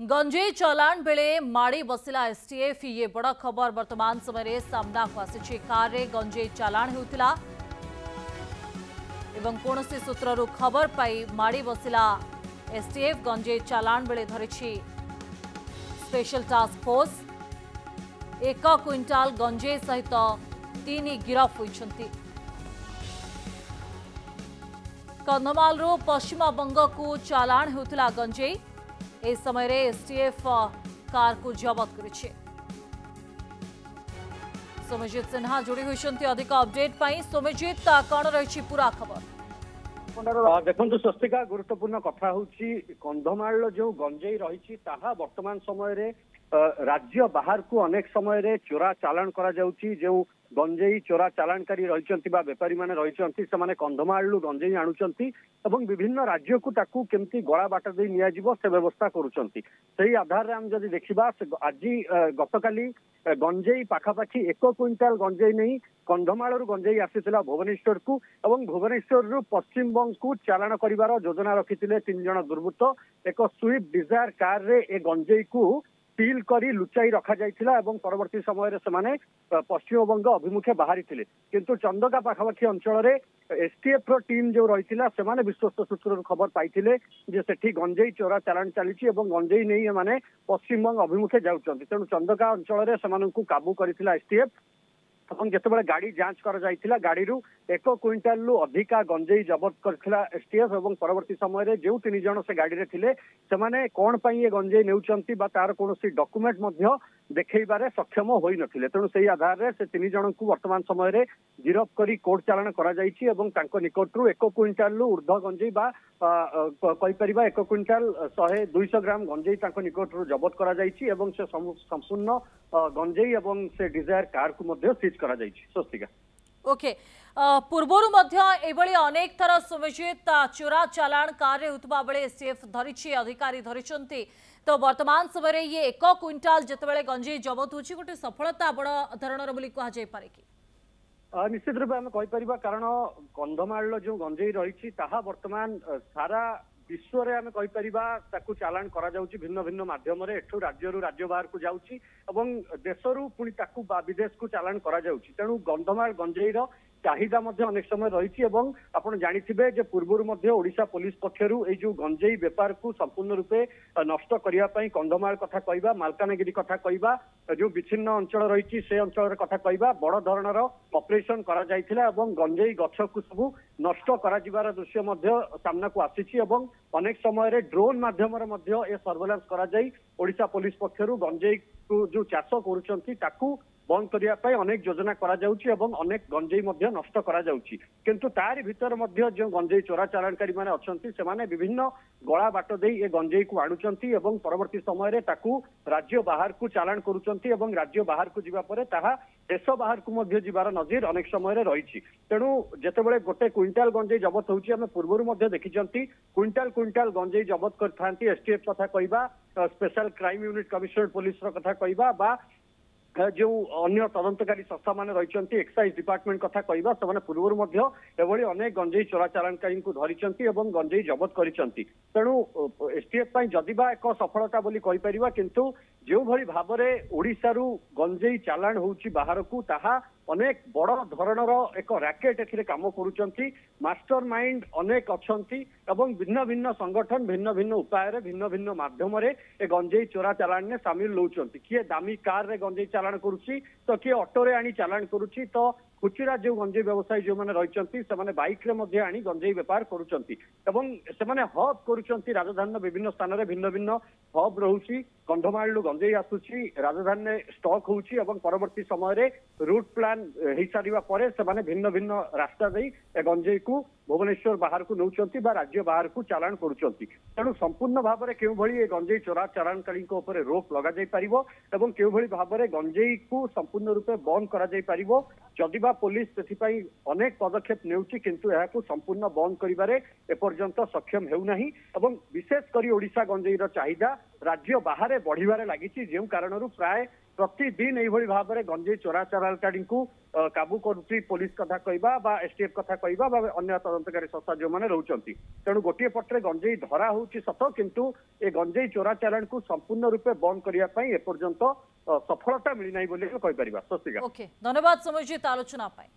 गंजेई चलाण बेले माड़ी बसिला एसटीएफ ये बड़ खबर वर्तमान समय सामना को आसी कार रे गंजेई चलाण होता एवं कौन सूत्रु खबर पाई माड़ी बसिला एसटीएफ गंजेई चलाण बेले धरी स्पेशल टास्क फोर्स 1 क्विंटाल गंजेई सहित 3 गिरफ होती। कंधमाल पश्चिमबंग को चलाण होता गंजेई ए समय रे एसटीएफ कार को जबत करिछे। सोमजीत सिन्हा जोड़ी होइछन्ती अधिक अपडेट पाई। सोमजीत कौन रही पूरा खबर? देखो स्वस्तिका गुरुत्वपूर्ण कथा होची कंधमाल जो गंजेई रही वर्तमान समय रे राज्य बाहर को अनेक समय रे चोरा चालान करा जाउची। जो गंजेई चोरा चालानकारी रही बेपारी माने रही से कंधमाल गंजेई आणुचंती एवं विभिन्न राज्य को ताकू केमती गला बाट दे निया जीवो से व्यवस्था करूचंती। सही आधार रे हम जदि देखिबा आज गतकाली गंजेई पाखापाखी 1 क्विंटाल गंजेई नहीं कंधमाल गंजेई आसीथिला भुवनेश्वर को एवं भुवनेश्वर रु पश्चिमबंग को चालान करिवार योजना रखिथिले 3 जण दुर्बृत्त। एक स्विफ्ट डिजायर कार रे ए गंजेई को सील करी लुचाई रखा जाइथिला एवं परवर्ती समय रे समाने पश्चिमबंग अभिमुखे बाहरी थिले। किंतु चंदका पाखापाखी अंचल रे एसटीएफ रो टीम जो रही से विश्वस्त सूत्र खबर पाइथिले जे सेठी गंजेई चोरा चालान चली एवं गंजेई नहीं माने पश्चिमबंग अभिमुखे जाउचंती। तेणु चंदका अंचल रे समानंकु काबू करिथिला एसटीएफ एवं जितेबाला गाड़ी जांच कर जाइथिला गाड़ी रु 1 क्विंटाल रु अधिका गंजेई जबत करथिला एसटीएफ एवं परवर्ती समय रे जो 3 जण से गाड़ी रे थिले से माने कोन पई ये गंजेई नेउचंती बा तार कोनोसी डॉक्यूमेंट मध्य देखैबारे सक्षम होई नथिले। तेणु सेही आधार रे से 3 जण को वर्तमान समय रे गिरफ करी कोर्ट चालान करा जाइछि एवं तांको निकट रु 1 क्विंटाल रु ऊर्ध्व गंजेई बा कहि परिबा 1 क्विंटाल 100-200 ग्राम गंजेई तांको निकट रु जबत करा जाइछि एवं से संपूर्ण गंजेई एवं से डिजायर कार को मध्य सीज करा जाइछि। स्वस्तिका ओके पूर्वर एभली अनेक थर सुमिजित चोरा चालाण कार होता बेले एसटीएफ धरी अधिकारी धरी तो वर्तमान समय ये 1 क्विंटाल जितेबाला गंजेई जबत होची गोटे सफलता बड़ धरणर बोली कहा जाय पारे कि निश्चित रूप आम कहीपर कारण कंधमाल जो गंजेई रही वर्तमान सारा विश्व रे आम कहीपर चालान करा जाउची भिन्न भिन्न माध्यम रे एठू राज्य बाहर को जाउची एवं देशरू पुणी ताकू विदेश को चालान करा जाउची। तेणु कंधमाल गंजेई रो चाहिदा मध्य अनेक समय रही आपड़ जानिथिबे जे पूर्वरु मध्य ओडिशा पुलिस पक्षरु ए जो गंजेई व्यापार को संपूर्ण रूपे नष्ट करिया पई कंधमाल कथा कहबा मालकानगिरी कथा कहबा जो विच्छिन्न अंचल रही से अंचल कथा कहबा बड़ धरणर ऑपरेशन करा जाइथिला एवं गंजेई गछ को सब नष्ट करा जिवार दृश्य मध्य सामना को आसीछि एवं अनेक समय रे ड्रोन माध्यम रे मध्य ए सर्वेलेंस करा जाई ओडिशा पुलिस पक्षरु गंजेई को जो चाष करूचंती ताकू बंद करने अनेक योजना करा जाउची एवं अनेक गंजेई मध्य नष्ट करा जाउची। किंतु तारि भितर मध्य जो गंजेई चोरा चालानकारी माने अछंती सेमाने विभिन्न गला बाट देई ए गंजेई को आणुचंती एवं परवर्ती समय रे ताकू राज्य बाहर को चालान करूचंती एवं राज्य बाहर को जिबा परे ताहा देश बाहर को मध्य जिबार नजीर अनेक समय रे रहिछि। तेणु जेतेबेले गोटे क्विंटाल गंजेई जबत होउची आमे पूर्वरु मध्य देखिचंती क्विंटाल गंजेई जबत करथांती एसटीएफ कथा कहबा special crime unit commissioner police रो कथा कहबा बा जो अन्य तदंतकारी संस्था मान रही एक्साइज डिपार्टमेंट कथा कहबा से पूर्व एभली अनेक गंजेई चोरा चालानकारी को धरी गंजेई जबत करिसंती। तेणु एसटीएफ जदिबा एक सफलता बोली कहि परिबा किंतु जो भली भाव में ओडिशारू गंजेई चालान होउची बाहर को ताहा अनेक बड़ धरणर एक रैकेट एथिरे काम करूचंती। मास्टर माइंड अनेक अछंती एवं भिन्न भिन्न संगठन भिन्न भिन्न उपाय रे भिन्न भिन्न माध्यम रे ए गंजेई चोरा चालान ने शामिल लोचंती। किए दामी कार रे गंजेई चालान करूची तो किए ऑटो रे आनी चालान करूची तो खुचरा जो गंजेई व्यवसायी जो माने रहिचंती से माने बाइक रे मध्ये आनी गंजेई व्यापार करूचंती एवं से माने हब करूचंती। राजधानी विभिन्न स्थान रे भिन्न भिन्न हब रहउची कंधमाल गंजेई आसुची राजधानी ने स्टॉक होउची एवं परवर्ती समय रे रूट प्लान हेई सारिबा परे से माने भिन्न भिन्न रास्ता देई ए गंजेई को भुवनेश्वर बाहर को नौचंती बा राज्य बाहर को चालान करूचंती। तेणु संपूर्ण भाव में केउ भली ए गंजेई चोरा चालानकारी को ऊपर रोक लगा जाई परिबो एवं केउ भली भाव में गंजेई को संपूर्ण रूपे बंद करा जाई परिबो जदिबा पुलिस सेथिपाई अनेक पदक्षेप नेउची किंतु एहाकु संपूर्ण बंद करिबारे एपर्यंत सक्षम हेउ नाही एवं विशेष करी ओडिशा गंजेई रो चाहिदा राज्य बाहर बढ़िबारे लागिछि जे कारणरू प्राय प्रतिदिन एभली भाव में गंजेई चोरा चालाणकारी काबू करुच्ची पुलिस कथा कहवा एसटीएफ कथा कहवा अन्य तदंतकारी संस्था जो मैंने रोचंती तेणु गोटे पटे गंजेई धरा होउची सत किंतु ए गंजेई चोरा चालाण को संपूर्ण रूपे बंद करने एपर्यंत सफलता मिली ना बोली कहि परिबा। ओके, धन्यवाद समयजित आलोचना पाई।